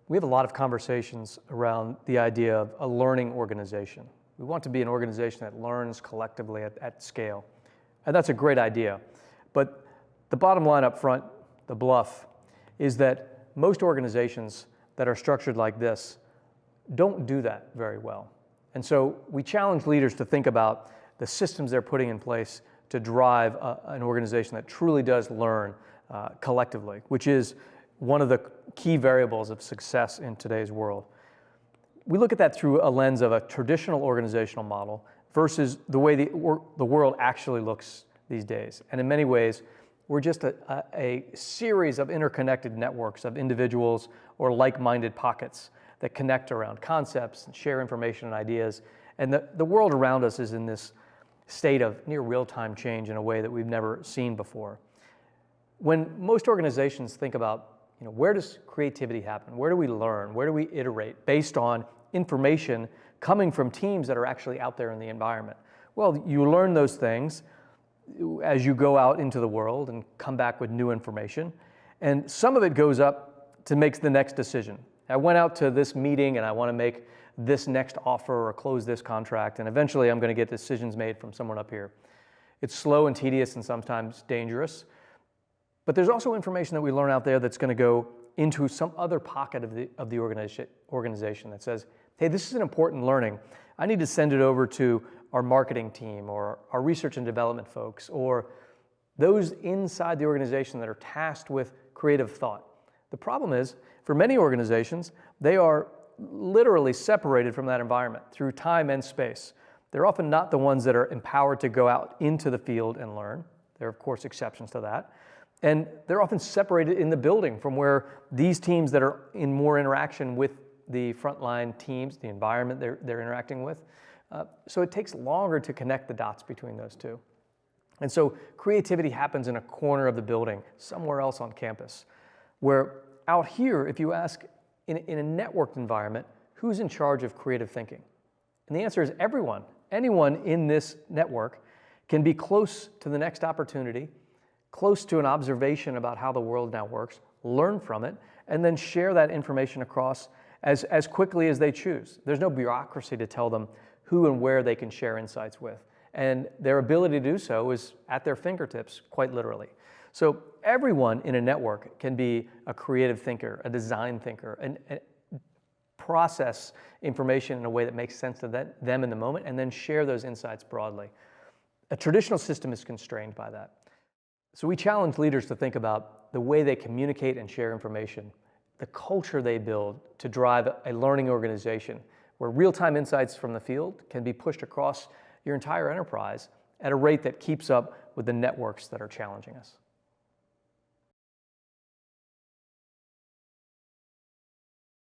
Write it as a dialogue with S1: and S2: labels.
S1: We have a lot of conversations around the idea of a learning organization. We want to be an organization that learns collectively at scale. And that's a great idea. But the bottom line up front, the bluff, is that most organizations that are structured like this don't do that very well. And so we challenge leaders to think about the systems they're putting in place to drive an organization that truly does learn collectively, which is one of the key variables of success in today's world. We look at that through a lens of a traditional organizational model versus the way the world actually looks these days. And in many ways, we're just a series of interconnected networks of individuals or like-minded pockets that connect around concepts and share information and ideas. And the world around us is in this state of near real-time change in a way that we've never seen before. When most organizations think about, where does creativity happen? Where do we learn? Where do we iterate based on information coming from teams that are actually out there in the environment? Well, you learn those things as you go out into the world and come back with new information. And some of it goes up to make the next decision. I went out to this meeting and I want to make this next offer or close this contract, and eventually I'm going to get decisions made from someone up here. It's slow and tedious and sometimes dangerous. But there's also information that we learn out there that's going to go into some other pocket of the organization that says, hey, this is an important learning. I need to send it over to our marketing team or our research and development folks or those inside the organization that are tasked with creative thought. The problem is, for many organizations, they are literally separated from that environment through time and space. They're often not the ones that are empowered to go out into the field and learn. There are, of course, exceptions to that. And they're often separated in the building from where these teams that are in more interaction with the frontline teams, the environment they're interacting with. So it takes longer to connect the dots between those two. And so creativity happens in a corner of the building, somewhere else on campus, where out here, if you ask in a networked environment, who's in charge of creative thinking? And the answer is everyone. Anyone in this network can be close to the next opportunity, close to an observation about how the world now works, learn from it, and then share that information across as quickly as they choose. There's no bureaucracy to tell them who and where they can share insights with. And their ability to do so is at their fingertips, quite literally. So everyone in a network can be a creative thinker, a design thinker, and process information in a way that makes sense to them in the moment, and then share those insights broadly. A traditional system is constrained by that. So we challenge leaders to think about the way they communicate and share information, the culture they build to drive a learning organization where real-time insights from the field can be pushed across your entire enterprise at a rate that keeps up with the networks that are challenging us.